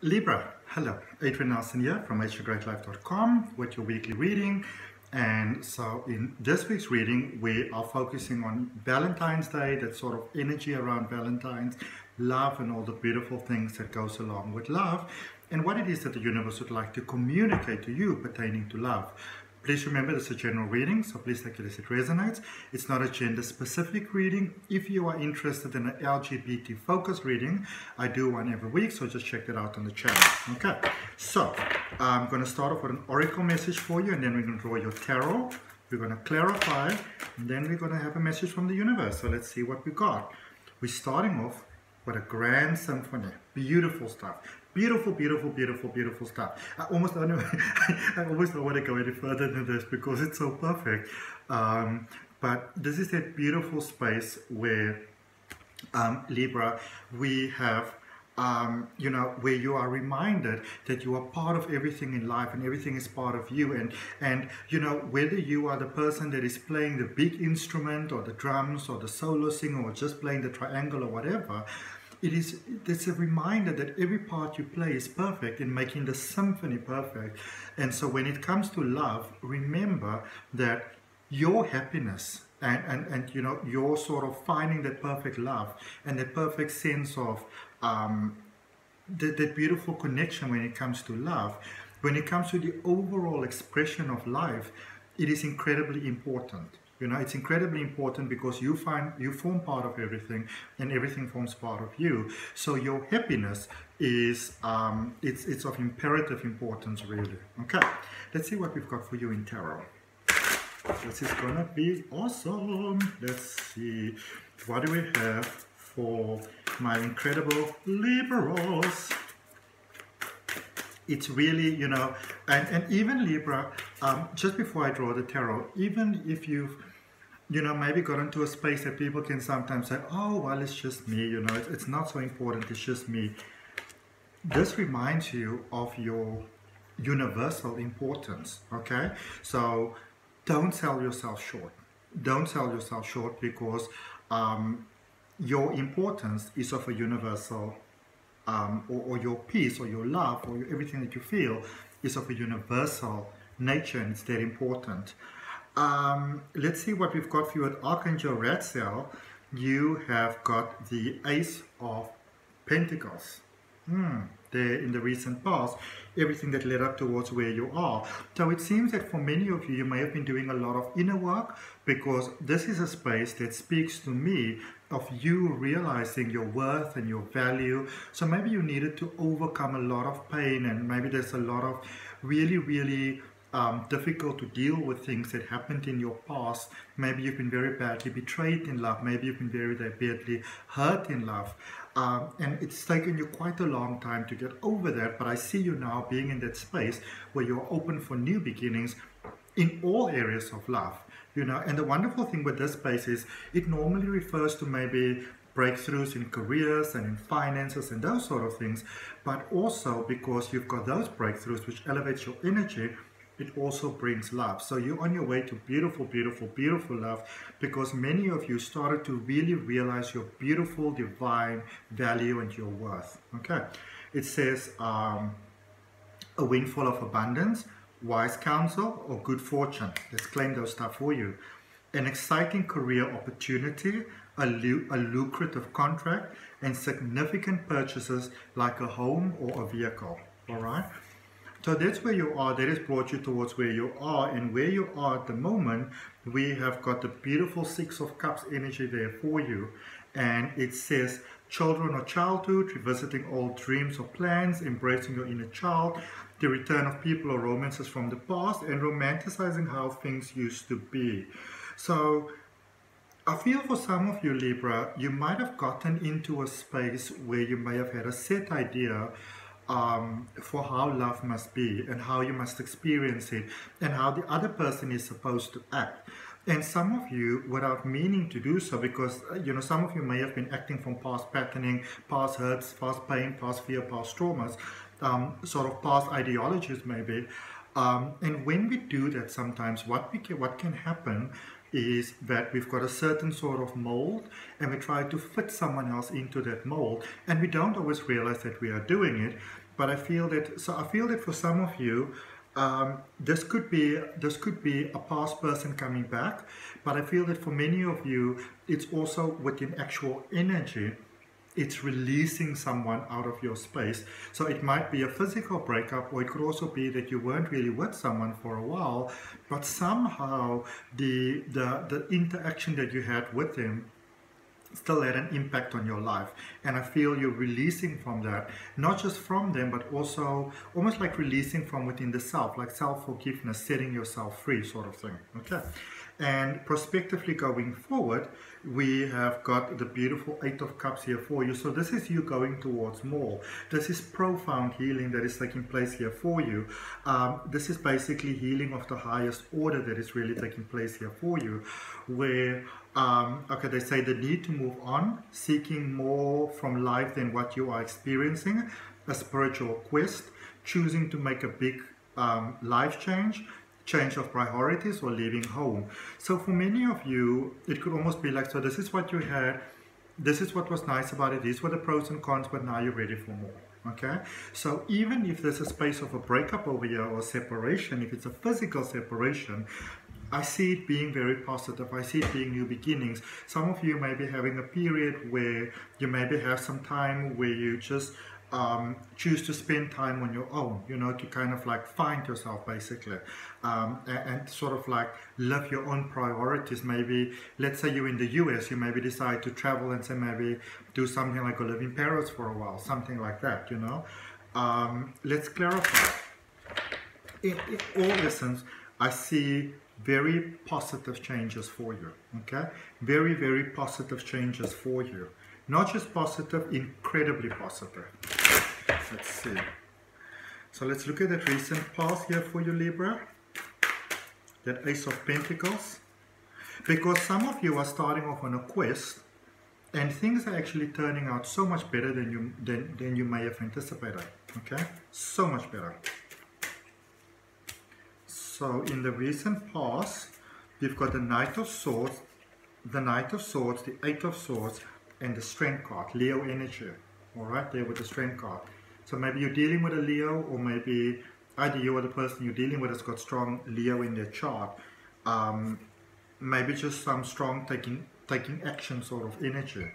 Libra, hello, Adrian Nelson here from ahngreatlife.com with your weekly reading. And so in this week's reading, we are focusing on Valentine's Day, that sort of energy around Valentine's, love and all the beautiful things that goes along with love, and what it is that the universe would like to communicate to you pertaining to love. Please remember this is a general reading, so please take it as it resonates. It's not a gender-specific reading. If you are interested in an LGBT focused reading, I do one every week, so just check that out on the channel. Okay, so I'm going to start off with an oracle message for you, and then we're going to draw your tarot. We're going to clarify, and then we're going to have a message from the universe. So let's see what we got. We're starting off with a grand symphony. Beautiful stuff. Beautiful, beautiful, beautiful, beautiful stuff. I almost don't want to go any further than this because it's so perfect. But this is that beautiful space where Libra, we have where you are reminded that you are part of everything in life and everything is part of you, and whether you are the person that is playing the big instrument or the drums or the solo singer or just playing the triangle or whatever, it's a reminder that every part you play is perfect in making the symphony perfect. And so when it comes to love, remember that your happiness and you're sort of finding that perfect love and that perfect sense of that beautiful connection when it comes to love, when it comes to the overall expression of life, it is incredibly important. It's incredibly important because you form part of everything and everything forms part of you. So your happiness is it's of imperative importance, really. Okay, let's see what we've got for you in tarot. This is gonna be awesome. Let's see, what do we have for my incredible Libras? It's really, and even Libra, just before I draw the tarot, even if you've maybe got into a space that people can sometimes say, oh, well, it's just me, it's not so important, it's just me. This reminds you of your universal importance, okay? So don't sell yourself short. Don't sell yourself short because your importance is of a universal, or your peace or your love or everything that you feel is of a universal nature, and it's that important. Let's see what we've got for you at Archangel Ratziel. You have got the Ace of Pentacles. There in the recent past, everything that led up towards where you are. So it seems that for many of you, you may have been doing a lot of inner work, because this is a space that speaks to me of you realizing your worth and your value. So maybe you needed to overcome a lot of pain, and maybe there's a lot of really difficult to deal with things that happened in your past. Maybe you've been very badly betrayed in love. Maybe you've been very badly hurt in love. And it's taken you quite a long time to get over that. But I see you now being in that space where you're open for new beginnings in all areas of love. And the wonderful thing with this space is it normally refers to maybe breakthroughs in careers and in finances and those sort of things. But also because you've got those breakthroughs which elevates your energy, it also brings love. So you're on your way to beautiful, beautiful, beautiful love, because many of you started to really realize your beautiful, divine value and your worth. Okay, it says a windfall of abundance, wise counsel, or good fortune. Let's claim those stuff for you. An exciting career opportunity, a lucrative contract, and significant purchases like a home or a vehicle. All right. So that's where you are. That has brought you towards where you are. And where you are at the moment, we have got the beautiful Six of Cups energy there for you. And it says children or childhood, revisiting old dreams or plans, embracing your inner child, the return of people or romances from the past, and romanticizing how things used to be. So I feel for some of you, Libra, you might have gotten into a space where you may have had a set idea for how love must be and how you must experience it and how the other person is supposed to act. And some of you, without meaning to do so, because some of you may have been acting from past patterning, past hurts, past pain, past fear, past traumas, sort of past ideologies maybe. And when we do that, sometimes what can happen is that we've got a certain sort of mold and we try to fit someone else into that mold, and we don't always realize that we are doing it. But I feel that for some of you, this could be a past person coming back, but I feel that for many of you, it's also within actual energy. It's releasing someone out of your space. So it might be a physical breakup, or it could also be that you weren't really with someone for a while, but somehow the interaction that you had with them still had an impact on your life. And I feel you're releasing from that, not just from them, but also almost like releasing from within the self, like self-forgiveness, setting yourself free sort of thing. Okay. And prospectively going forward, we have got the beautiful 8 of Cups here for you. So this is you going towards more. This is profound healing that is taking place here for you. This is basically healing of the highest order that is really taking place here for you, where okay, they say the need to move on, seeking more from life than what you are experiencing, a spiritual quest, choosing to make a big life change of priorities, or leaving home. So for many of you, it could almost be like, so this is what you had, this is what was nice about it, these were the pros and cons, but now you're ready for more. Okay, so even if there's a space of a breakup over here, or separation, if it's a physical separation, I see it being very positive. I see it being new beginnings. Some of you may be having a period where you maybe have some time where you just choose to spend time on your own, you know, to kind of like find yourself basically, and sort of like live your own priorities. Maybe, let's say you're in the US, you maybe decide to travel and say maybe do something like go live in Paris for a while, something like that, you know. Let's clarify. In all essence, I see very positive changes for you, okay? Very, very positive changes for you. Not just positive, incredibly positive. Let's see. So let's look at that recent past here for you, Libra. That Ace of Pentacles. Because some of you are starting off on a quest, and things are actually turning out so much better than you may have anticipated, okay? So much better. So in the recent past, we've got the Knight of Swords, the Knight of Swords, the 8 of Swords, and the Strength card, Leo energy. All right, there with the Strength card. So maybe you're dealing with a Leo, or maybe either you or the person you're dealing with has got strong Leo in their chart. Maybe just some strong taking action sort of energy.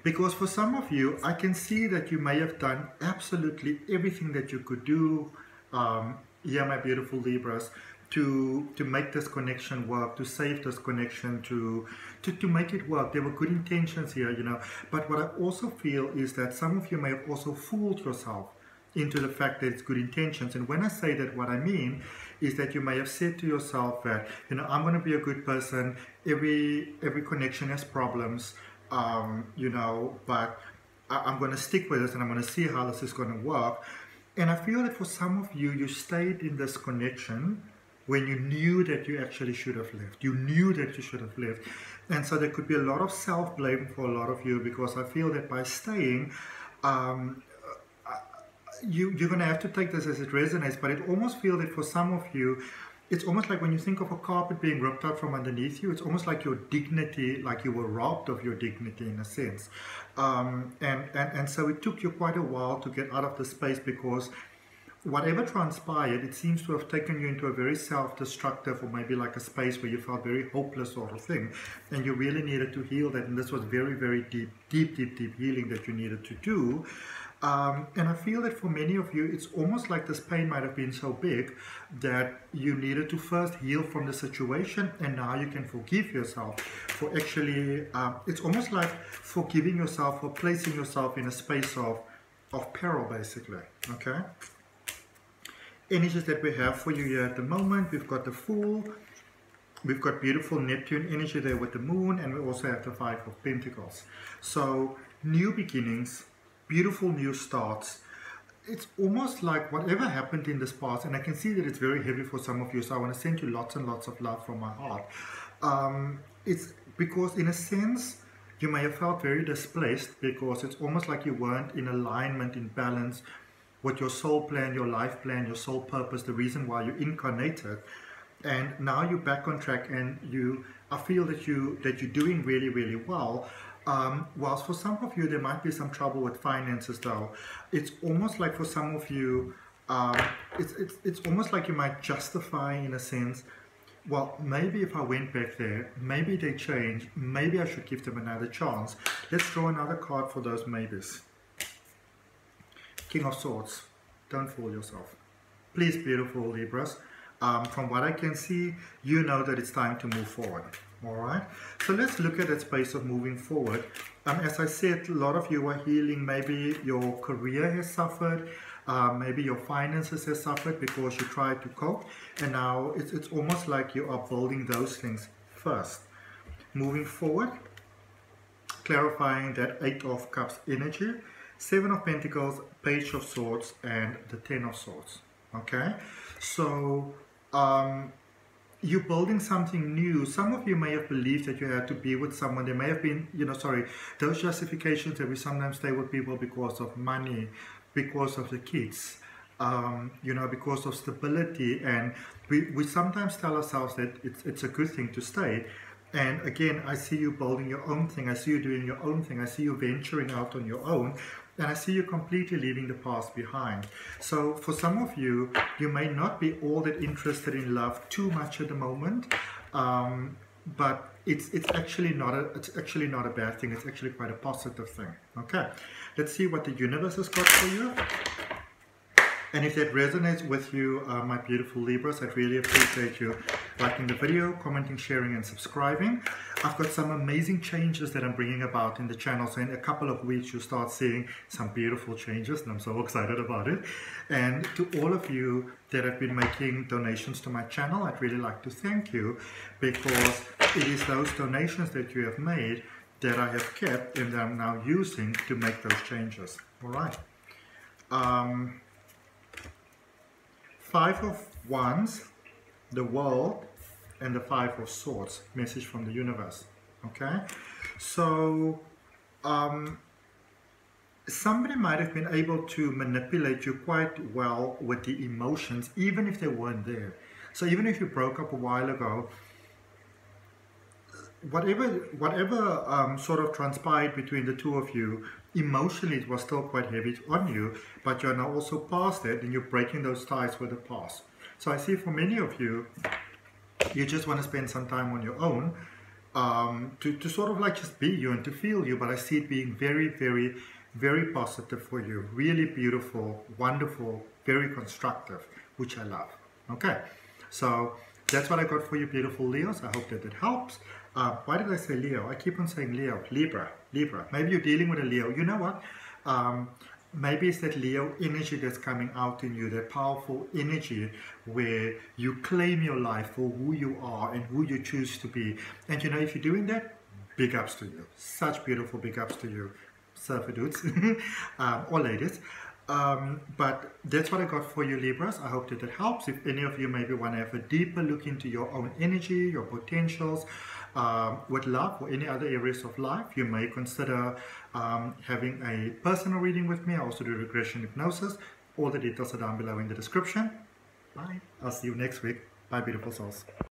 Because for some of you, I can see that you may have done absolutely everything that you could do, yeah, my beautiful Libras, to make this connection work, to save this connection, to make it work. There were good intentions here, you know. But what I also feel is that some of you may have also fooled yourself into the fact that it's good intentions. And when I say that, what I mean is that you may have said to yourself that, you know, I'm going to be a good person. Every connection has problems. You know, but I'm going to stick with this, and I'm going to see how this is going to work. And I feel that for some of you, you stayed in this connection when you knew that you actually should have left. You knew that you should have left. And so there could be a lot of self-blame for a lot of you, because I feel that by staying, you're going to have to take this as it resonates. But it almost feels that for some of you, it's almost like when you think of a carpet being ripped out from underneath you, it's almost like your dignity, like you were robbed of your dignity in a sense. And so it took you quite a while to get out of the space, because whatever transpired, it seems to have taken you into a very self-destructive, or maybe like a space where you felt very hopeless sort of thing. And you really needed to heal that. And this was very, very deep healing that you needed to do. And I feel that for many of you, it's almost like this pain might have been so big that you needed to first heal from the situation, and now you can forgive yourself for actually, it's almost like forgiving yourself for placing yourself in a space of peril, basically, okay? Energies that we have for you here at the moment, we've got the Fool, we've got beautiful Neptune energy there with the Moon, and we also have the 5 of Pentacles. So, new beginnings, beautiful new starts. It's almost like whatever happened in this past, and I can see that it's very heavy for some of you, so I want to send you lots and lots of love from my heart. It's because in a sense, you may have felt very displaced, because it's almost like you weren't in alignment, in balance with your soul plan, your life plan, your soul purpose, the reason why you incarnated. and now you're back on track, and I feel that you're doing really, really well. Whilst for some of you there might be some trouble with finances, though, it's almost like for some of you, it's almost like you might justify in a sense, well, maybe if I went back there, maybe they changed, maybe I should give them another chance. Let's draw another card for those maybes. King of Swords. Don't fool yourself. Please, beautiful Libras, from what I can see, you know that it's time to move forward. Alright, so let's look at that space of moving forward. As I said, a lot of you are healing. Maybe your career has suffered, maybe your finances has suffered because you tried to cope, and now it's almost like you are building those things first. Moving forward, clarifying that 8 of Cups energy, 7 of Pentacles, Page of Swords, and the 10 of Swords. Okay, so you're building something new. Some of you may have believed that you had to be with someone. There may have been, those justifications that we sometimes stay with people because of money, because of the kids, because of stability, and we sometimes tell ourselves that it's a good thing to stay. And again, I see you building your own thing. I see you doing your own thing. I see you venturing out on your own. And I see you completely leaving the past behind. So for some of you, you may not be all that interested in love too much at the moment, but it's actually not a bad thing. It's actually quite a positive thing. Okay, let's see what the universe has got for you. And if that resonates with you, my beautiful Libras, I'd really appreciate you liking the video, commenting, sharing, and subscribing. I've got some amazing changes that I'm bringing about in the channel. So in a couple of weeks, you'll start seeing some beautiful changes, and I'm so excited about it. And to all of you that have been making donations to my channel, I'd really like to thank you, because it is those donations that you have made that I have kept and that I'm now using to make those changes. All right. 5 of Wands, the World, and the 5 of Swords. Message from the universe. Okay, so somebody might have been able to manipulate you quite well with the emotions, even if they weren't there. So even if you broke up a while ago, whatever sort of transpired between the two of you, emotionally it was still quite heavy on you, but you're now also past it, and you're breaking those ties with the past. So I see for many of you, you just want to spend some time on your own, to sort of like just be you and to feel you, but I see it being very, very, very positive for you. Really beautiful, wonderful, very constructive, which I love. Okay, so that's what I got for you, beautiful Leos. I hope that it helps. Why did I say Leo? I keep on saying Leo. Libra. Maybe you're dealing with a Leo. You know what? Maybe it's that Leo energy that's coming out in you, that powerful energy where you claim your life for who you are and who you choose to be. And if you're doing that, big ups to you. Such beautiful big ups to you, surfer dudes or ladies. But that's what I got for you, Libras. I hope that it helps. If any of you maybe want to have a deeper look into your own energy, your potentials, with love or any other areas of life, you may consider having a personal reading with me. I also do regression hypnosis. All the details are down below in the description. Bye. I'll see you next week. Bye, beautiful souls.